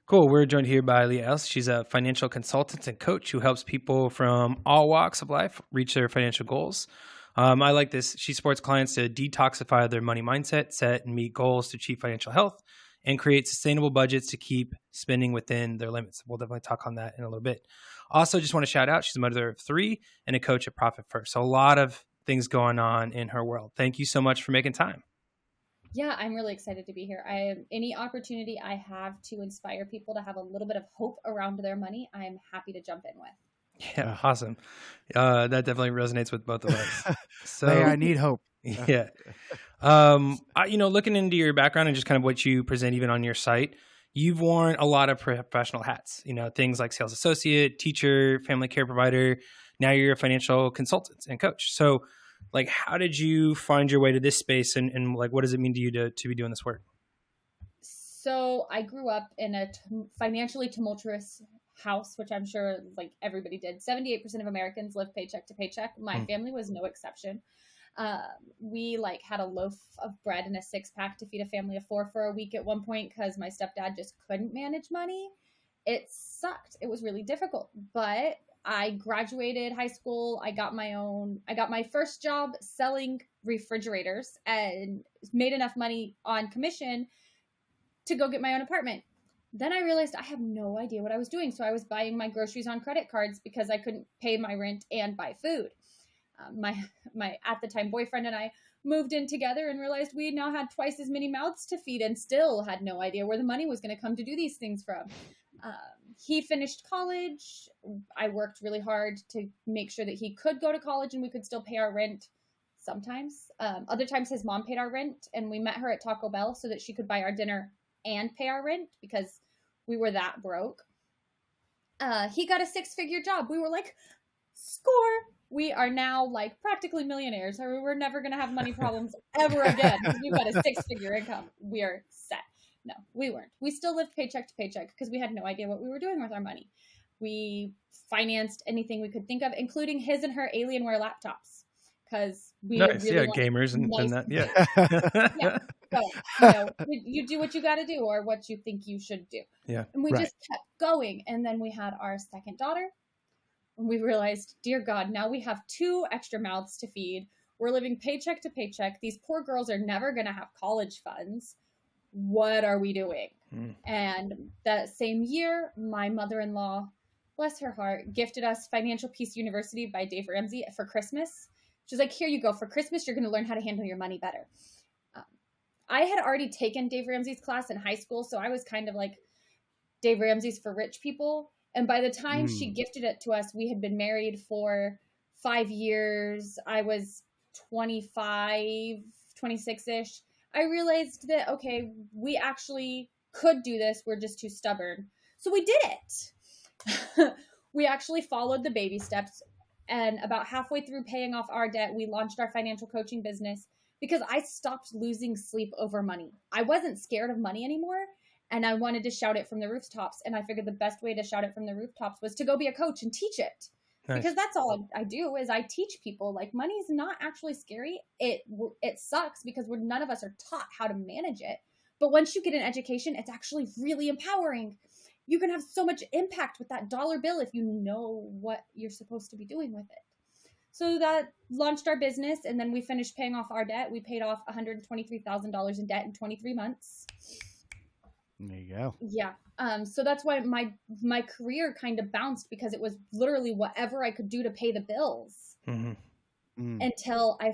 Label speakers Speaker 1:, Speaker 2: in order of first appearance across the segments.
Speaker 1: Cool. We're joined here by Leah Ellis. She's a financial consultant and coach who helps people from all walks of life reach their financial goals. I like this. She supports clients to detoxify their money mindset, set and meet goals to achieve financial health, and create sustainable budgets to keep spending within their limits. We'll definitely talk on that in a little bit. Also, just want to shout out, she's a mother of 3 and a coach at Profit First. So a lot of things going on in her world. Thank you so much for making time.
Speaker 2: Yeah, I'm really excited to be here. Any opportunity I have to inspire people to have a little bit of hope around their money, I'm happy to jump in with.
Speaker 1: Yeah, awesome. That definitely resonates with both of us. So
Speaker 3: I need hope.
Speaker 1: Yeah. Looking into your background and just kind of what you present even on your site, you've worn a lot of professional hats, things like sales associate, teacher, family care provider. Now you're a financial consultant and coach. So like, how did you find your way to this space and like, what does it mean to you to be doing this work?
Speaker 2: So I grew up in a financially tumultuous house, which I'm sure like everybody did. 78% of Americans live paycheck to paycheck. My family was no exception. We had a loaf of bread and a 6-pack to feed a family of 4 for a week at one point because my stepdad just couldn't manage money. It sucked. It was really difficult, but I graduated high school. I got my first job selling refrigerators and made enough money on commission to go get my own apartment. Then I realized I have no idea what I was doing. So I was buying my groceries on credit cards because I couldn't pay my rent and buy food. My at the time boyfriend and I moved in together and realized we now had twice as many mouths to feed and still had no idea where the money was going to come to do these things from. He finished college. I worked really hard to make sure that he could go to college and we could still pay our rent sometimes. Other times his mom paid our rent and we met her at Taco Bell so that she could buy our dinner and pay our rent because we were that broke. He got a 6-figure job. We were like, score. We are now practically millionaires. We're never going to have money problems ever again. We've got a 6-figure income. We're set. No, we weren't. We still lived paycheck to paycheck because we had no idea what we were doing with our money. We financed anything we could think of, including his and her Alienware laptops. Because we really
Speaker 1: gamers and that. Yeah.
Speaker 2: Yeah. So, you do what you got to do or what you think you should do.
Speaker 1: Yeah.
Speaker 2: And we just kept going. And then we had our second daughter. And we realized, dear God, now we have 2 extra mouths to feed. We're living paycheck to paycheck. These poor girls are never going to have college funds. What are we doing? And that same year, my mother-in-law, bless her heart, gifted us Financial Peace University by Dave Ramsey for Christmas. She's like, here you go. For Christmas, you're going to learn how to handle your money better. I had already taken Dave Ramsey's class in high school, so I was kind of like Dave Ramsey's for rich people. And by the time she gifted it to us, we had been married for 5 years. I was 25, 26-ish. I realized that, okay, we actually could do this. We're just too stubborn. So we did it. We actually followed the baby steps. And about halfway through paying off our debt, we launched our financial coaching business because I stopped losing sleep over money. I wasn't scared of money anymore. And I wanted to shout it from the rooftops. And I figured the best way to shout it from the rooftops was to go be a coach and teach it. Nice. Because that's all I do is I teach people money is not actually scary. It sucks because none of us are taught how to manage it. But once you get an education, it's actually really empowering. You can have so much impact with that dollar bill if you know what you're supposed to be doing with it. So that launched our business, and then we finished paying off our debt. We paid off $123,000 in debt in 23 months.
Speaker 3: There you go.
Speaker 2: Yeah. So that's why my career kind of bounced because it was literally whatever I could do to pay the bills until I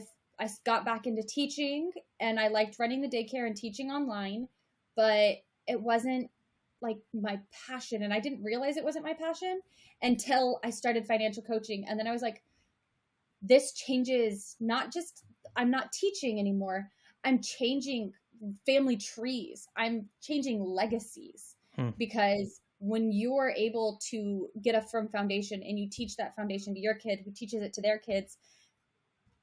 Speaker 2: got back into teaching, and I liked running the daycare and teaching online, but it wasn't my passion. And I didn't realize it wasn't my passion until I started financial coaching. And then I was like, this changes, I'm not teaching anymore. I'm changing family trees. I'm changing legacies because when you're able to get a firm foundation and you teach that foundation to your kid who teaches it to their kids,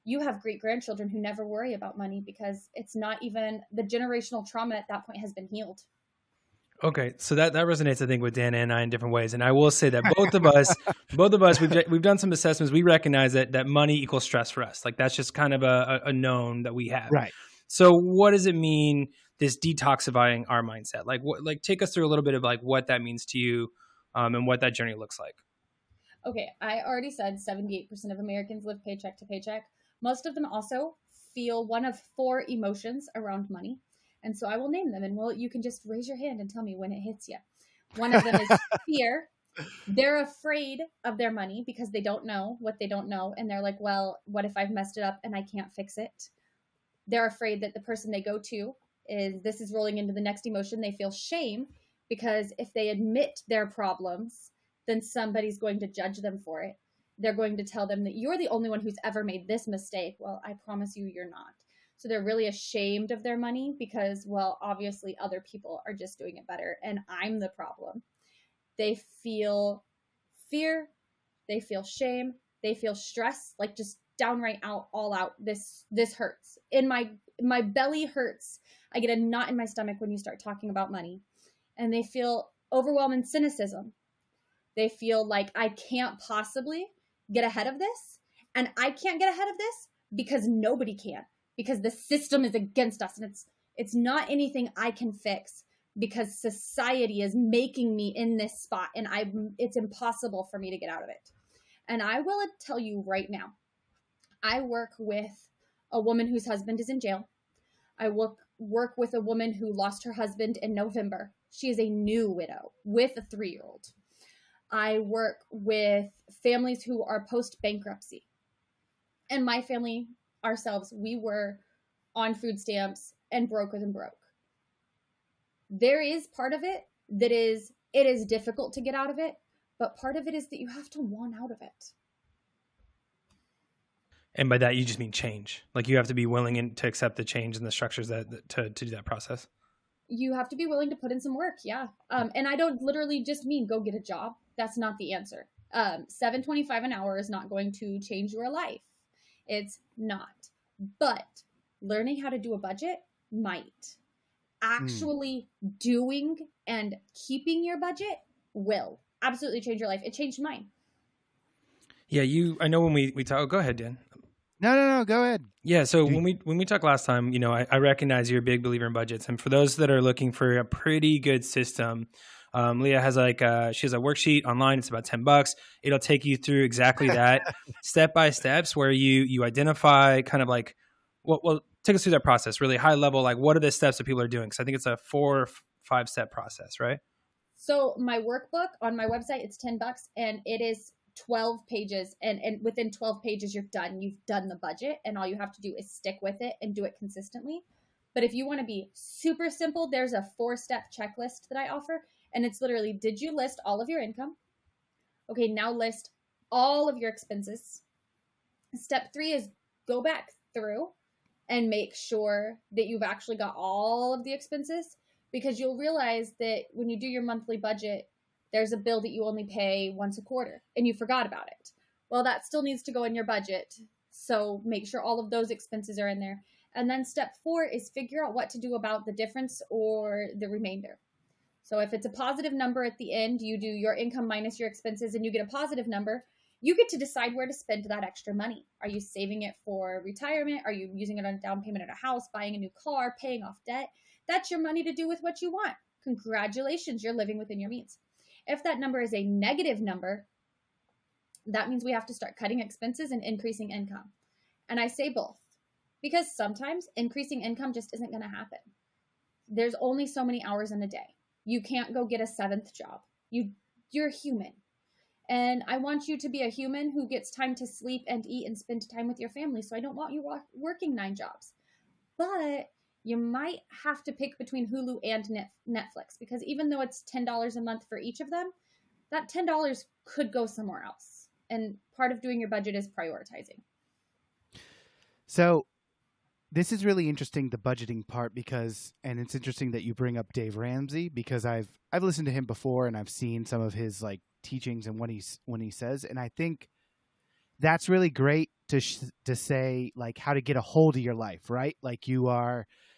Speaker 2: you have great grandchildren who never worry about money because it's not even the generational trauma at that point has been healed.
Speaker 1: Okay, so that resonates, I think, with Dan and I in different ways. And I will say that both of us, we've done some assessments. We recognize that money equals stress for us. That's just kind of a known that we have.
Speaker 3: Right.
Speaker 1: So what does it mean this detoxifying our mindset? Like what, like take us through a little bit of like what that means to you, and what that journey looks like.
Speaker 2: Okay, I already said 78% of Americans live paycheck to paycheck. Most of them also feel one of 4 emotions around money. And so I will name them, and you can just raise your hand and tell me when it hits you. One of them is fear. They're afraid of their money because they don't know what they don't know. And they're like, well, what if I've messed it up and I can't fix it? They're afraid that the person they go to this is rolling into the next emotion. They feel shame because if they admit their problems, then somebody's going to judge them for it. They're going to tell them that you're the only one who's ever made this mistake. Well, I promise you, you're not. So they're really ashamed of their money because, well, obviously other people are just doing it better and I'm the problem. They feel fear. They feel shame. They feel stress, like just downright all out. This hurts. In my belly hurts. I get a knot in my stomach when you start talking about money. And they feel overwhelming cynicism. They feel like I can't possibly get ahead of this. And I can't get ahead of this because nobody can. Because the system is against us. And it's not anything I can fix because society is making me in this spot. And it's impossible for me to get out of it. And I will tell you right now, I work with a woman whose husband is in jail. I work with a woman who lost her husband in November. She is a new widow with a 3-year-old. I work with families who are post-bankruptcy. And my family, ourselves, we were on food stamps and broker than broke. There is part of it that it is difficult to get out of it, but part of it is that you have to want out of it.
Speaker 1: And by that, you just mean change. Like you have to be willing to accept the change and the structures to do that process.
Speaker 2: You have to be willing to put in some work. Yeah. And I don't literally just mean go get a job. That's not the answer. $7.25 an hour is not going to change your life. It's not. But learning how to do a budget might. Actually doing and keeping your budget will absolutely change your life. It changed mine.
Speaker 1: Yeah, I know when we talk. Oh, go ahead, Dan.
Speaker 3: No, go ahead.
Speaker 1: Yeah, so when we talked last time, I recognize you're a big believer in budgets, and for those that are looking for a pretty good system, Leah has she has a worksheet online. It's about $10. It'll take you through exactly that step by steps where you identify kind of like well take us through that process really high level. Like what are the steps that people are doing? Because I think it's a 4 or 5 step process, right?
Speaker 2: So my workbook on my website, it's $10 and it is 12 pages. And within 12 pages, you're done. You've done the budget and all you have to do is stick with it and do it consistently. But if you want to be super simple, there's a 4-step checklist that I offer. And it's literally, did you list all of your income? Okay, now list all of your expenses. Step 3 is go back through and make sure that you've actually got all of the expenses, because you'll realize that when you do your monthly budget, there's a bill that you only pay once a quarter and you forgot about it. Well, that still needs to go in your budget. So make sure all of those expenses are in there. And then step 4 is figure out what to do about the difference or the remainder. So if it's a positive number at the end, you do your income minus your expenses and you get a positive number, you get to decide where to spend that extra money. Are you saving it for retirement? Are you using it on a down payment at a house, buying a new car, paying off debt? That's your money to do with what you want. Congratulations, you're living within your means. If that number is a negative number, that means we have to start cutting expenses and increasing income. And I say both, because sometimes increasing income just isn't going to happen. There's only so many hours in a day. You can't go get a 7th job. You're human. And I want you to be a human who gets time to sleep and eat and spend time with your family. So I don't want you working 9 jobs. But you might have to pick between Hulu and Netflix, because even though it's $10 a month for each of them, that $10 could go somewhere else. And part of doing your budget is prioritizing.
Speaker 3: So this is really interesting, the budgeting part, and it's interesting that you bring up Dave Ramsey, because I've listened to him before and I've seen some of his teachings and when he says, and I think that's really great to say how to get a hold of your life, right?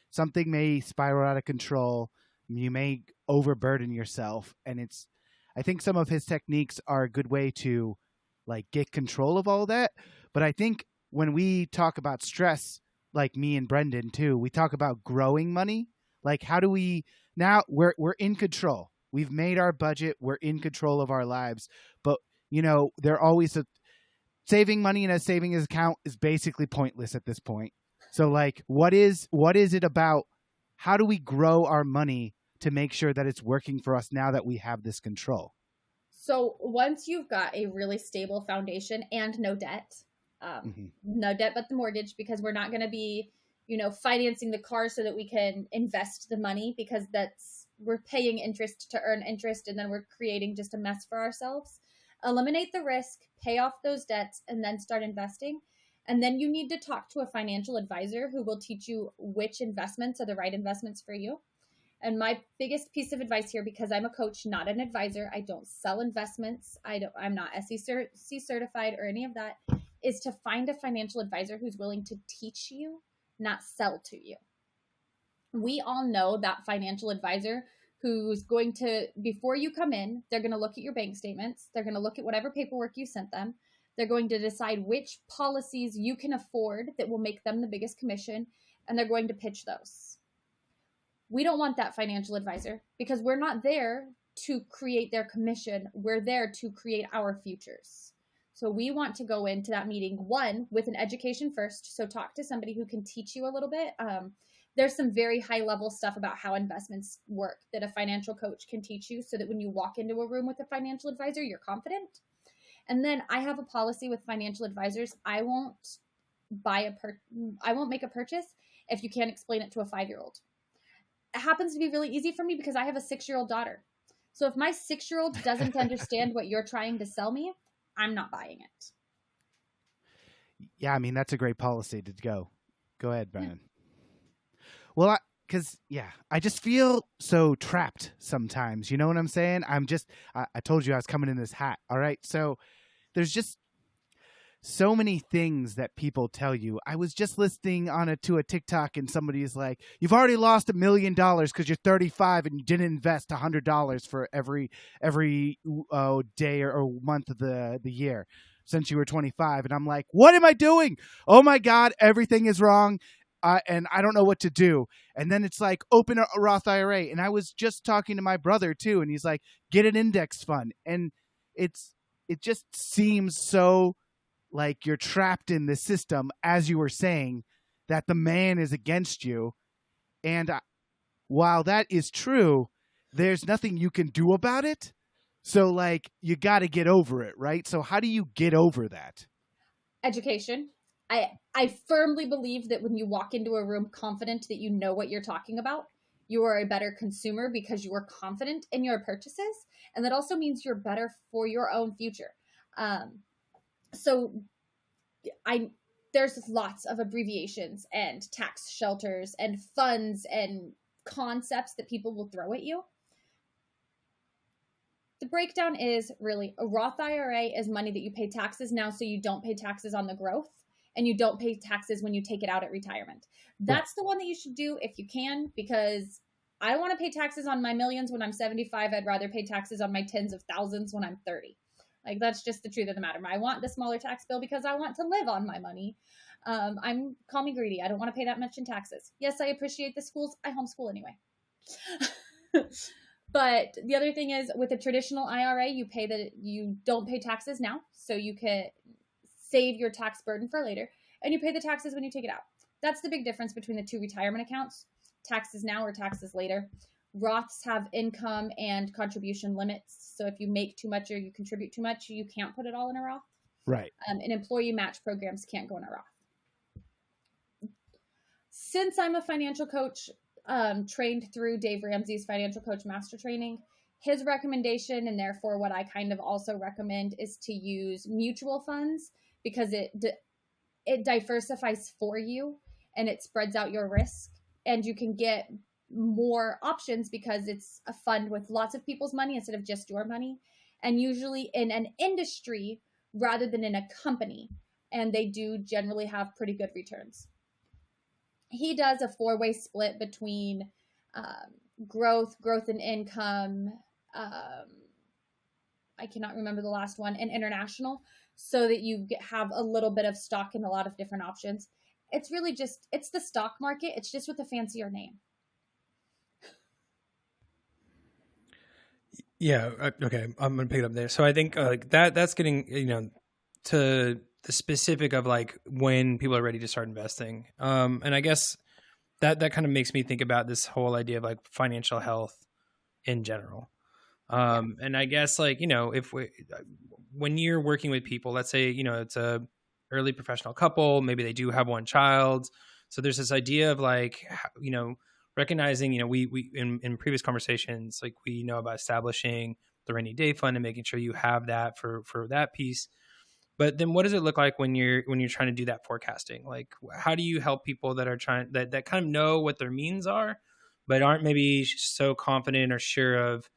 Speaker 3: Something may spiral out of control, you may overburden yourself, and I think some of his techniques are a good way to get control of all that. But I think when we talk about stress, like me and Brendan too, we talk about growing money. Like, how do we now? We're in control. We've made our budget. We're in control of our lives. But they're always saving money in a savings account is basically pointless at this point. So, like, what is it about? How do we grow our money to make sure that it's working for us now that we have this control?
Speaker 2: So once you've got a really stable foundation and no debt, no debt but the mortgage, because we're not going to be, financing the car so that we can invest the money, because we're paying interest to earn interest, and then we're creating just a mess for ourselves. Eliminate the risk, pay off those debts, and then start investing. And then you need to talk to a financial advisor who will teach you which investments are the right investments for you. And my biggest piece of advice here, because I'm a coach, not an advisor, I don't sell investments, I'm not SEC certified or any of that, is to find a financial advisor who's willing to teach you, not sell to you. We all know that financial advisor who's going to, before you come in, they're going to look at your bank statements, they're going to look at whatever paperwork you sent them, they're going to decide which policies you can afford that will make them the biggest commission, and they're going to pitch those. We don't want that financial advisor, because we're not there to create their commission. We're there to create our futures. So we want to go into that meeting, one, with an education first. So talk to somebody who can teach you a little bit. There's some very high level stuff about how investments work that a financial coach can teach you, so that when you walk into a room with a financial advisor, you're confident. And then I have a policy with financial advisors. I won't make a purchase if you can't explain it to a 5-year-old. It happens to be really easy for me because I have a 6-year-old daughter. So if my 6-year-old doesn't understand what you're trying to sell me, I'm not buying it.
Speaker 3: Yeah, I mean, that's a great policy to go. Go ahead, Brian. Well, I just feel so trapped sometimes. You know what I'm saying? I told you I was coming in this hat. All right. So there's just so many things that people tell you. I was just listening to a TikTok, and somebody's like, you've already lost $1 million because you're 35 and you didn't invest $100 for every day or month of the year since you were 25. And I'm like, what am I doing? Oh my God, everything is wrong. And I don't know what to do. And then it's like, open a Roth IRA. And I was just talking to my brother too, and he's like, get an index fund. And it just seems so like you're trapped in the system, as you were saying, that the man is against you. And while that is true, there's nothing you can do about it. So, like, you got to get over it, right? So how do you get over that?
Speaker 2: Education. I firmly believe that when you walk into a room confident that you know what you're talking about, you are a better consumer because you are confident in your purchases. And that also means you're better for your own future. So there's lots of abbreviations and tax shelters and funds and concepts that people will throw at you. The breakdown is really a Roth IRA is money that you pay taxes now, so you don't pay taxes on the growth, and you don't pay taxes when you take it out at retirement. That's the one that you should do if you can, because I don't want to pay taxes on my millions when I'm 75. I'd rather pay taxes on my tens of thousands when I'm 30. Like, that's just the truth of the matter. I want the smaller tax bill because I want to live on my money. Call me greedy. I don't want to pay that much in taxes. Yes, I appreciate the schools. I homeschool anyway. But the other thing is, with a traditional IRA, you don't pay taxes now, so you can save your tax burden for later, and you pay the taxes when you take it out. That's the big difference between the two retirement accounts, taxes now or taxes later. Roths have income and contribution limits, so if you make too much or you contribute too much, you can't put it all in a Roth.
Speaker 3: Right.
Speaker 2: And employee match programs can't go in a Roth. Since I'm a financial coach, trained through Dave Ramsey's Financial Coach Master Training, his recommendation, and therefore what I kind of also recommend, is to use mutual funds, because it diversifies for you and it spreads out your risk, and you can get more options because it's a fund with lots of people's money instead of just your money, and usually in an industry rather than in a company, and they do generally have pretty good returns. He does a 4-way split between growth and income. I cannot remember the last one, and international, so that you have a little bit of stock in a lot of different options. It's really it's the stock market. It's just with a fancier name.
Speaker 1: Yeah. Okay. I'm gonna pick it up there. So I think like that's getting to the specific of like when people are ready to start investing. And I guess that kind of makes me think about this whole idea of like financial health in general. And I guess like if when you're working with people, let's say it's a early professional couple, maybe they do have one child. So there's this idea of like recognizing we in previous conversations, like we know about establishing the rainy day fund and making sure you have that for that piece. But then what does it look like when you're trying to do that forecasting? Like how do you help people that are trying that kind of know what their means are but aren't maybe so confident or sure of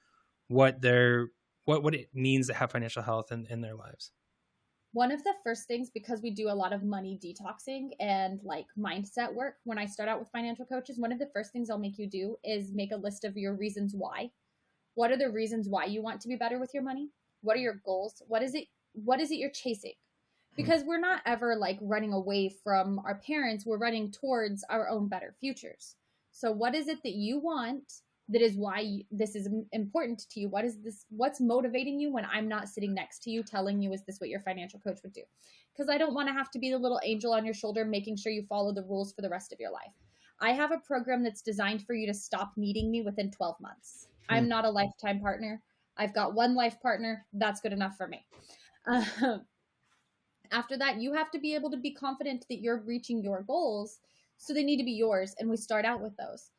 Speaker 1: what it means to have financial health in their lives?
Speaker 2: One of the first things, because we do a lot of money detoxing and like mindset work, when I start out with financial coaches, one of the first things I'll make you do is make a list of your reasons why. What are the reasons why you want to be better with your money? What are your goals? What is it you're chasing? Because we're not ever like running away from our parents. We're running towards our own better futures. So what is it that you want? That is why this is important to you. What's motivating you when I'm not sitting next to you telling you, is this what your financial coach would do? Because I don't want to have to be the little angel on your shoulder making sure you follow the rules for the rest of your life. I have a program that's designed for you to stop needing me within 12 months. I'm not a lifetime partner. I've got one life partner. That's good enough for me. After that, you have to be able to be confident that you're reaching your goals. So they need to be yours. And we start out with those.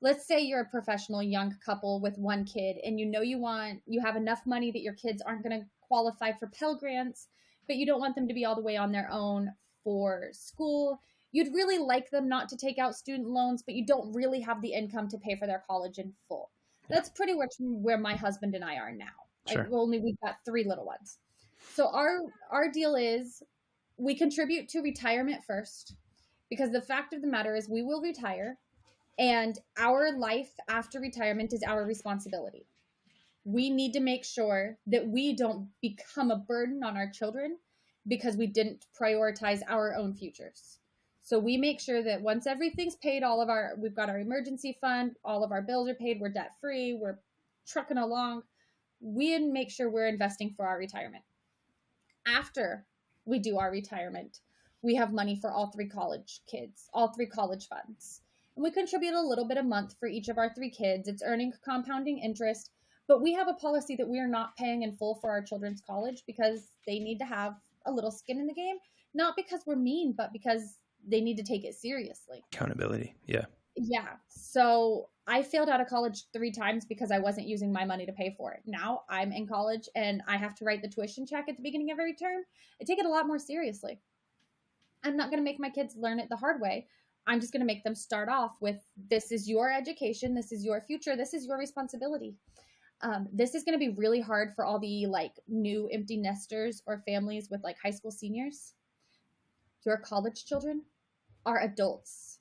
Speaker 2: Let's say you're a professional young couple with one kid and you have enough money that your kids aren't going to qualify for Pell Grants, but you don't want them to be all the way on their own for school. You'd really like them not to take out student loans, but you don't really have the income to pay for their college in full. That's pretty much where my husband and I are now.
Speaker 1: Sure.
Speaker 2: We've got 3 little ones. So our deal is we contribute to retirement first, because the fact of the matter is we will retire. And our life after retirement is our responsibility. We need to make sure that we don't become a burden on our children because we didn't prioritize our own futures. So we make sure that once everything's paid, we've got our emergency fund, all of our bills are paid, we're debt free, we're trucking along. We make sure we're investing for our retirement. After we do our retirement, we have money for all 3 college kids, all 3 college funds. And we contribute a little bit a month for each of our 3 kids. It's earning compounding interest, but we have a policy that we are not paying in full for our children's college because they need to have a little skin in the game, not because we're mean, but because they need to take it seriously.
Speaker 1: Accountability. Yeah.
Speaker 2: Yeah. So I failed out of college 3 times because I wasn't using my money to pay for it. Now I'm in college and I have to write the tuition check at the beginning of every term. I take it a lot more seriously. I'm not going to make my kids learn it the hard way. I'm just going to make them start off with, this is your education. This is your future. This is your responsibility. This is going to be really hard for all the like new empty nesters or families with like high school seniors. Your college children are adults.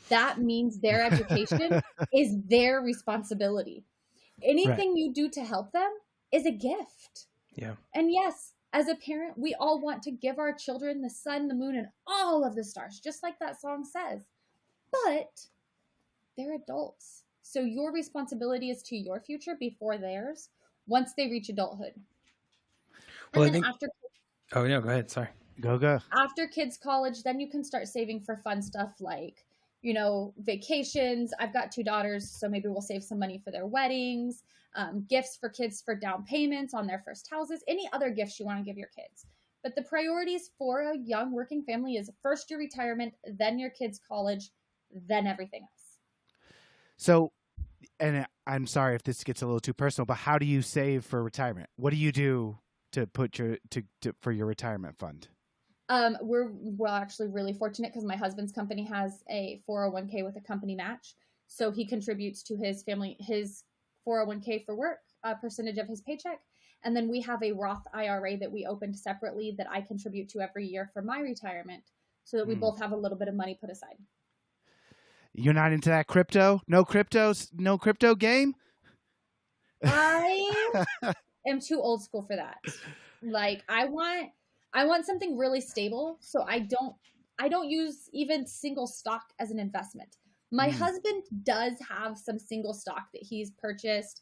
Speaker 2: That means their education is their responsibility. Anything you do to help them is a gift.
Speaker 1: Yeah.
Speaker 2: And yes, as a parent, we all want to give our children the sun, the moon, and all of the stars, just like that song says. But they're adults. So your responsibility is to your future before theirs once they reach adulthood.
Speaker 1: Well, Oh, no, go ahead. Sorry.
Speaker 3: Go.
Speaker 2: After kids' college, then you can start saving for fun stuff like, vacations. I've got 2 daughters, so maybe we'll save some money for their weddings, gifts for kids for down payments on their first houses, any other gifts you want to give your kids. But the priorities for a young working family is first your retirement, then your kids' college, then everything else.
Speaker 3: So, and I'm sorry if this gets a little too personal, but how do you save for retirement? What do you do to put for your retirement fund?
Speaker 2: We're actually really fortunate because my husband's company has a 401k with a company match. So he contributes to his 401k for work, a percentage of his paycheck. And then we have a Roth IRA that we opened separately that I contribute to every year for my retirement so that we both have a little bit of money put aside.
Speaker 3: You're not into that crypto? No crypto game?
Speaker 2: I am too old school for that. Like I want something really stable, so I don't use even single stock as an investment. My husband does have some single stock that he's purchased.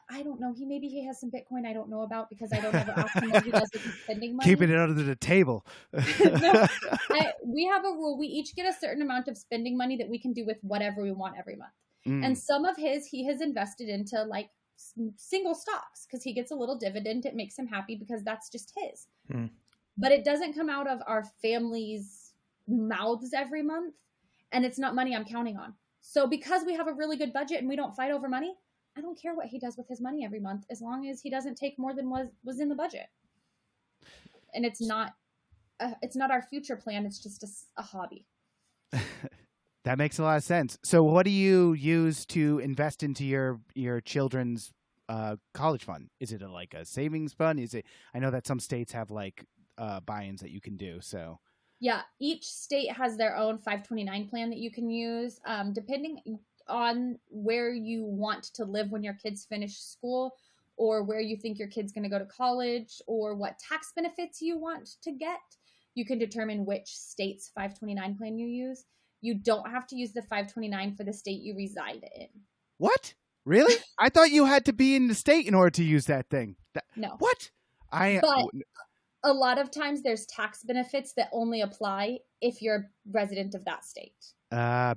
Speaker 2: I don't know. Maybe he has some Bitcoin I don't know about because I don't ever ask him what he does with his spending money.
Speaker 3: Keeping it under the table.
Speaker 2: No, we have a rule. We each get a certain amount of spending money that we can do with whatever we want every month. And some of he has invested into like single stocks because he gets a little dividend. It makes him happy because that's just his. But it doesn't come out of our family's mouths every month. And it's not money I'm counting on. So because we have a really good budget and we don't fight over money, I don't care what he does with his money every month, as long as he doesn't take more than was in the budget. And it's not our future plan. It's just a hobby.
Speaker 3: That makes a lot of sense. So what do you use to invest into your children's college fund? Is it like a savings fund? I know that some states have like buy-ins that you can do. So
Speaker 2: yeah, each state has their own 529 plan that you can use, depending on where you want to live when your kids finish school, or where you think your kid's going to go to college, or what tax benefits you want to get. You can determine which state's 529 plan you use. You don't have to use the 529 for the state you reside in.
Speaker 3: What? Really? I thought you had to be in the state in order to use that thing.
Speaker 2: No.
Speaker 3: What?
Speaker 2: But a lot of times there's tax benefits that only apply if you're a resident of that state.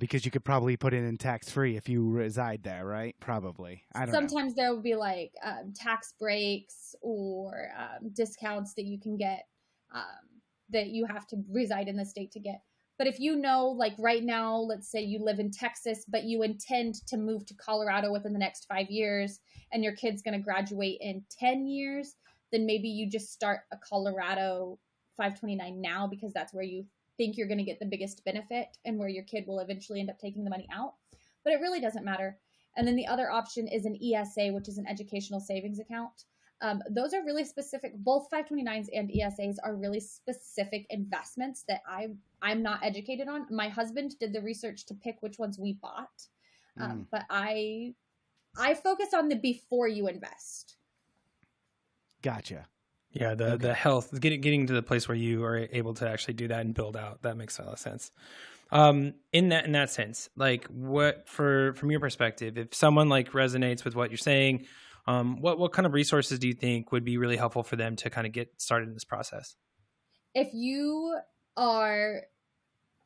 Speaker 3: Because you could probably put it in tax-free if you reside there, right? Probably. I don't know.
Speaker 2: Sometimes there will be like tax breaks or discounts that you can get that you have to reside in the state to get. But if you know, like right now, let's say you live in Texas, but you intend to move to Colorado within the next 5 years, and your kid's going to graduate in 10 years, then maybe you just start a Colorado 529 now, because that's where you think you're going to get the biggest benefit and where your kid will eventually end up taking the money out. But it really doesn't matter. And then the other option is an ESA, which is an educational savings account. Those are really specific. Both 529s and ESAs are really specific investments that I'm not educated on. My husband did the research to pick which ones we bought. But I focus on the before you invest. Gotcha.
Speaker 1: Yeah, the health, getting to the place where you are able to actually do that and build out, that makes a lot of sense. In that sense, like from your perspective, if someone like resonates with what you're saying, what kind of resources do you think would be really helpful for them to kind of get started in this process?
Speaker 2: If you are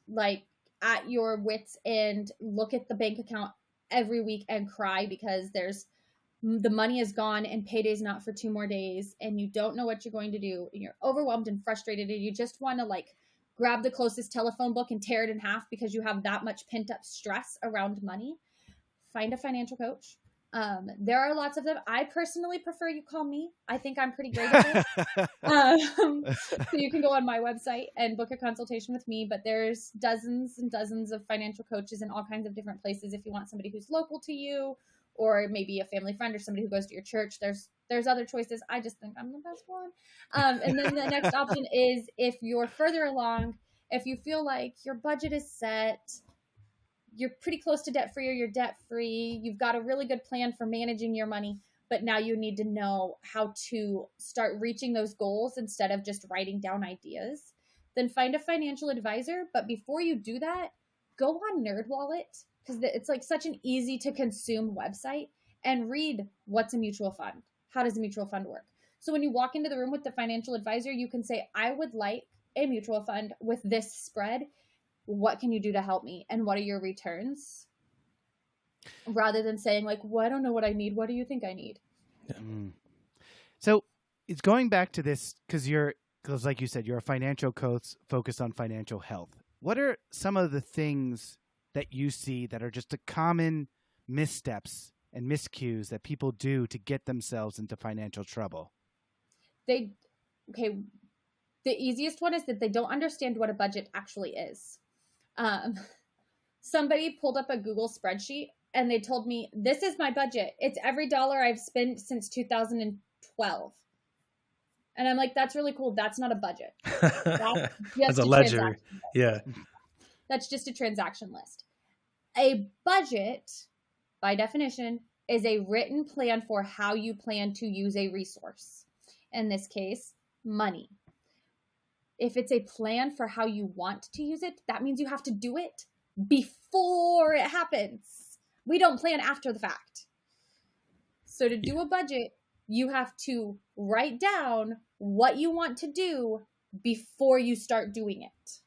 Speaker 2: like at your wits' end, look at the bank account every week and cry because the money is gone and payday's not for 2 more days, and you don't know what you're going to do, and you're overwhelmed and frustrated, and you just want to like grab the closest telephone book and tear it in half because you have that much pent up stress around money, find a financial coach. There are lots of them. I personally prefer you call me. I think I'm pretty great at it. So you can go on my website and book a consultation with me, but there's dozens and dozens of financial coaches in all kinds of different places. If you want somebody who's local to you, or maybe a family friend or somebody who goes to your church, there's other choices. I just think I'm the best one. And then the next option is if you're further along, if you feel like your budget is set, you're pretty close to debt free or you're debt free, you've got a really good plan for managing your money, but now you need to know how to start reaching those goals instead of just writing down ideas, then find a financial advisor. But before you do that, go on NerdWallet, because it's like such an easy to consume website, and read what's a mutual fund. How does a mutual fund work? So when you walk into the room with the financial advisor, you can say, I would like a mutual fund with this spread. What can you do to help me? And what are your returns? Rather than saying like, well, I don't know what I need. What do you think I need?
Speaker 3: Yeah. So it's going back to this because like you said, you're a financial coach focused on financial health. What are some of the things that you see that are just the common missteps and miscues that people do to get themselves into financial trouble?
Speaker 2: The easiest one is that they don't understand what a budget actually is. Somebody pulled up a Google spreadsheet and they told me, this is my budget. It's every dollar I've spent since 2012. And I'm like, that's really cool. That's not a budget.
Speaker 1: That's a ledger. Yeah.
Speaker 2: That's just a transaction list. A budget, by definition, is a written plan for how you plan to use a resource. In this case, money. If it's a plan for how you want to use it, that means you have to do it before it happens. We don't plan after the fact. So to do a budget, you have to write down what you want to do before you start doing it.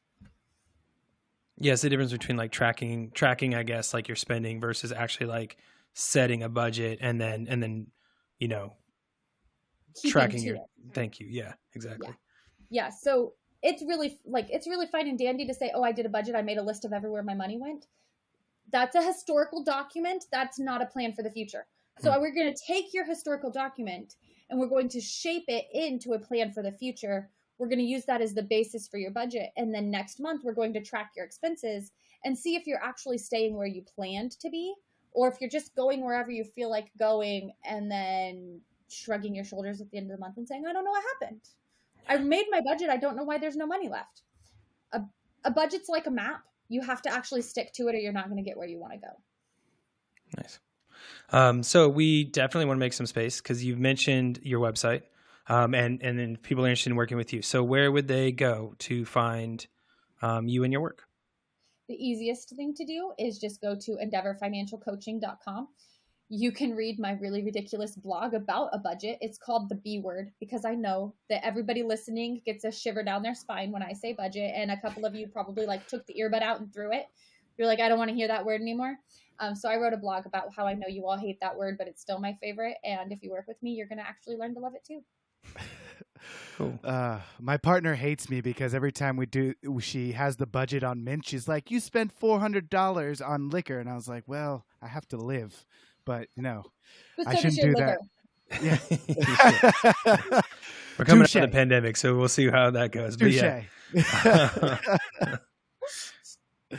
Speaker 1: Yes, the difference between like tracking, I guess, like your spending versus actually like setting a budget and then, you know,
Speaker 2: Keeping
Speaker 1: tracking
Speaker 2: to
Speaker 1: your,
Speaker 2: it.
Speaker 1: thank you. Yeah, exactly.
Speaker 2: Yeah. So it's really fine and dandy to say, oh, I did a budget. I made a list of everywhere my money went. That's a historical document. That's not a plan for the future. So we're going to take your historical document and we're going to shape it into a plan for the future. We're going to use that as the basis for your budget. And then next month, we're going to track your expenses and see if you're actually staying where you planned to be, or if you're just going wherever you feel like going and then shrugging your shoulders at the end of the month and saying, I don't know what happened. I made my budget. I don't know why there's no money left. A budget's like a map. You have to actually stick to it or you're not going to get where you want to go.
Speaker 1: Nice. So we definitely want to make some space because you've mentioned your website and then people are interested in working with you. So where would they go to find you and your work?
Speaker 2: The easiest thing to do is just go to endeavorfinancialcoaching.com. You can read my really ridiculous blog about a budget. It's called The B Word because I know that everybody listening gets a shiver down their spine when I say budget. And a couple of you probably like took the earbud out and threw it. You're like, I don't want to hear that word anymore. So I wrote a blog about how I know you all hate that word, but it's still my favorite. And if you work with me, you're going to actually learn to love it too.
Speaker 1: Cool.
Speaker 3: My partner hates me because every time she has the budget on Mint. She's like, you spent $400 on liquor. And I was like, well, I have to live. But no,
Speaker 2: But
Speaker 3: I
Speaker 2: so does
Speaker 3: shouldn't
Speaker 2: your
Speaker 3: do
Speaker 2: liver.
Speaker 3: that. Yeah.
Speaker 1: We're coming
Speaker 3: Touche.
Speaker 1: out of the pandemic, so we'll see how that goes. But yeah.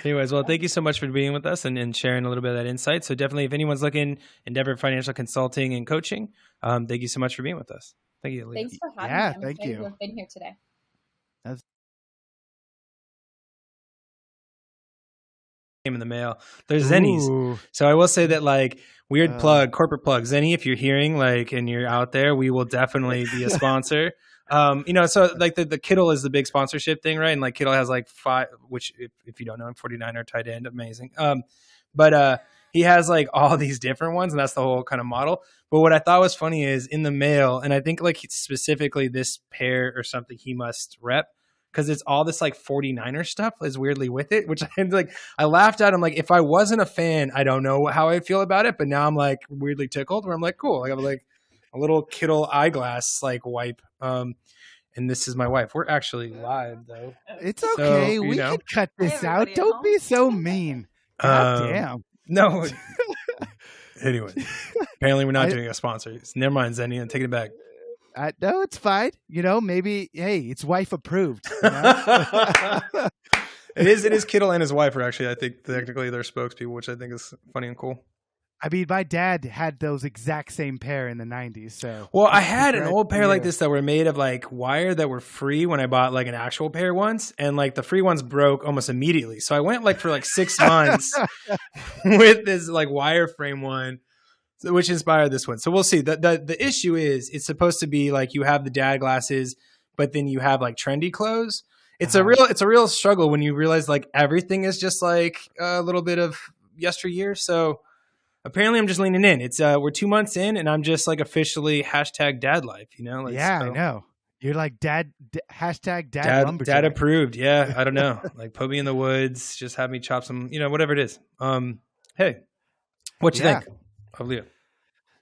Speaker 1: Anyways, well, thank you so much for being with us and sharing a little bit of that insight. So definitely, if anyone's looking, Endeavor Financial Consulting and Coaching, thank you so much for being with us. Thank you, Leah.
Speaker 2: Thanks for having me. I'm
Speaker 3: thank
Speaker 2: excited
Speaker 3: you.
Speaker 2: to have been here today.
Speaker 1: Came in the mail. There's Zennies.
Speaker 3: Ooh.
Speaker 1: So I will say that, like, weird plug, corporate plug. Zenny, if you're hearing, like, and you're out there, we will definitely be a sponsor. So like the Kittle is the big sponsorship thing, right? And like Kittle has like 5, which if you don't know, 49er tight end, amazing. But he has like all these different ones, and that's the whole kind of model. But what I thought was funny is in the mail, and I think like specifically this pair or something he must rep, because it's all this like 49er stuff is weirdly with it, which I laughed at. I'm like, if I wasn't a fan, I don't know how I feel about it, but now I'm like weirdly tickled where I'm like, cool. Like I have like a little Kittle eyeglass like wipe. And this is my wife. We're actually live though.
Speaker 3: It's okay.
Speaker 1: So,
Speaker 3: we can cut this
Speaker 2: Hey,
Speaker 3: out.
Speaker 2: everybody at
Speaker 3: Don't
Speaker 2: home.
Speaker 3: be so mean. God damn.
Speaker 1: No. Anyway, apparently we're not doing a sponsor. Never mind, Zenny. I'm taking it back.
Speaker 3: No, it's fine. Maybe, hey, it's wife approved. You know?
Speaker 1: It is Kittle and his wife are actually, I think, technically their spokespeople, which I think is funny and cool.
Speaker 3: I mean, my dad had those exact same pair in the 90s. So,
Speaker 1: well, I had an old pair like this that were made of like wire that were free when I bought like an actual pair once, and like the free ones broke almost immediately. So I went like for like 6 months with this like wireframe one, which inspired this one. So we'll see. The issue is it's supposed to be like you have the dad glasses, but then you have like trendy clothes. It's a real struggle when you realize like everything is just like a little bit of yesteryear. So apparently I'm just leaning in. It's we're 2 months in and I'm just like officially #dad life, Like,
Speaker 3: yeah,
Speaker 1: so.
Speaker 3: I know. You're like dad lumberjack.
Speaker 1: Dad approved. Yeah. I don't know. Like put me in the woods, just have me chop some, whatever it is. Hey, what you think of Leah?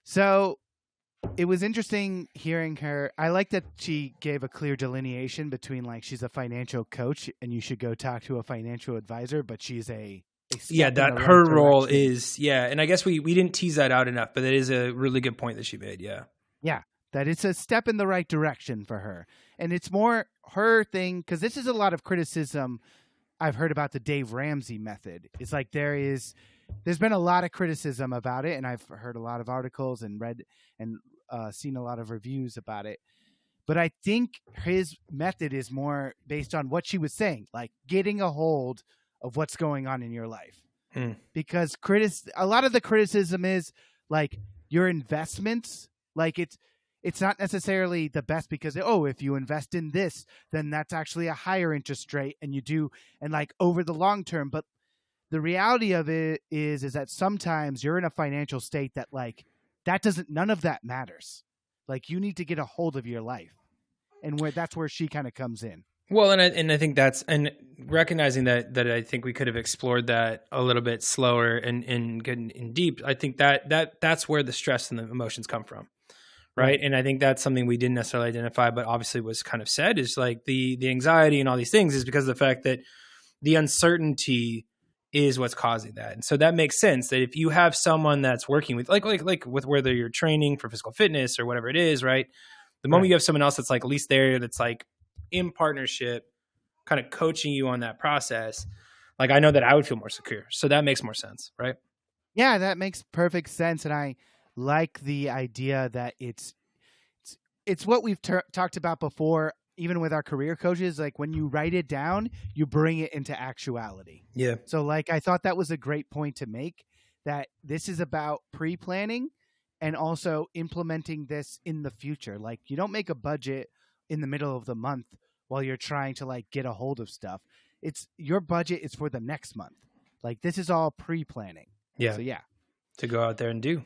Speaker 3: So it was interesting hearing her. I like that she gave a clear delineation between like she's a financial coach and you should go talk to a financial advisor, but she's
Speaker 1: that her role is, and I guess we didn't tease that out enough, but that is a really good point that she made. Yeah,
Speaker 3: that it's a step in the right direction for her, and it's more her thing because this is a lot of criticism I've heard about the Dave Ramsey method. It's like there's been a lot of criticism about it, and I've heard a lot of articles and read and seen a lot of reviews about it. But I think his method is more based on what she was saying, like getting a hold of what's going on in your life. Because a lot of the criticism is like your investments, like it's not necessarily the best because, if you invest in this, then that's actually a higher interest rate and like over the long term. But the reality of it is that sometimes you're in a financial state that like none of that matters. Like, you need to get a hold of your life. And that's where she kind of comes in.
Speaker 1: Well, and I think and recognizing that I think we could have explored that a little bit slower and getting in deep. I think that's where the stress and the emotions come from. Right. And I think that's something we didn't necessarily identify, but obviously was kind of said, is like the anxiety and all these things is because of the fact that the uncertainty is what's causing that. And so that makes sense that if you have someone that's working with like with whether you're training for physical fitness or whatever it is, right? The moment you have someone else that's like at least there, that's like in partnership, kind of coaching you on that process, like I know that I would feel more secure. So that makes more sense, right?
Speaker 3: Yeah, that makes perfect sense. And I like the idea that it's what we've talked about before, even with our career coaches. Like, when you write it down, you bring it into actuality.
Speaker 1: Yeah.
Speaker 3: So like, I thought that was a great point to make, that this is about pre-planning and also implementing this in the future. Like, you don't make a budget in the middle of the month while you're trying to like get a hold of stuff. It's your budget is for the next month. Like, this is all pre-planning.
Speaker 1: Yeah.
Speaker 3: So yeah,
Speaker 1: to go out there and do.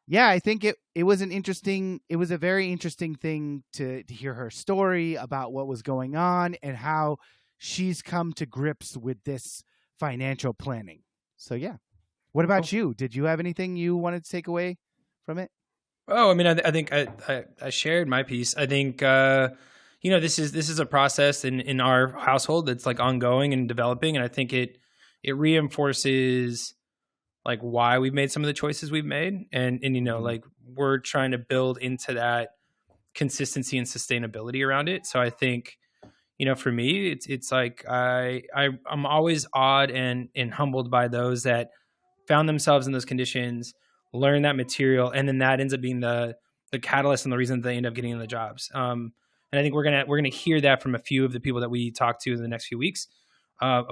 Speaker 3: Yeah, I think it was a very interesting thing to hear her story about what was going on and how she's come to grips with this financial planning. So yeah. What about you? Did you have anything you wanted to take away from it?
Speaker 1: Oh, I mean, I think I shared my piece. I think, this is a process in our household that's like ongoing and developing. And I think it reinforces like why we've made some of the choices we've made. And like we're trying to build into that consistency and sustainability around it. So I think, for me, it's like I'm always awed and humbled by those that found themselves in those conditions, learn that material, and then that ends up being the catalyst and the reason that they end up getting in the jobs. And I think we're gonna hear that from a few of the people that we talk to in the next few weeks,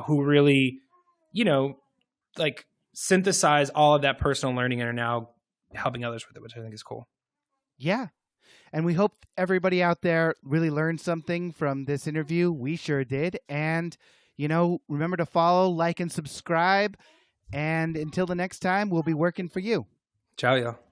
Speaker 1: who really, like synthesize all of that personal learning and are now helping others with it, which I think is cool.
Speaker 3: Yeah. And we hope everybody out there really learned something from this interview. We sure did. And, remember to follow, like, and subscribe. And until the next time, we'll be working for you.
Speaker 1: Ciao, y'all.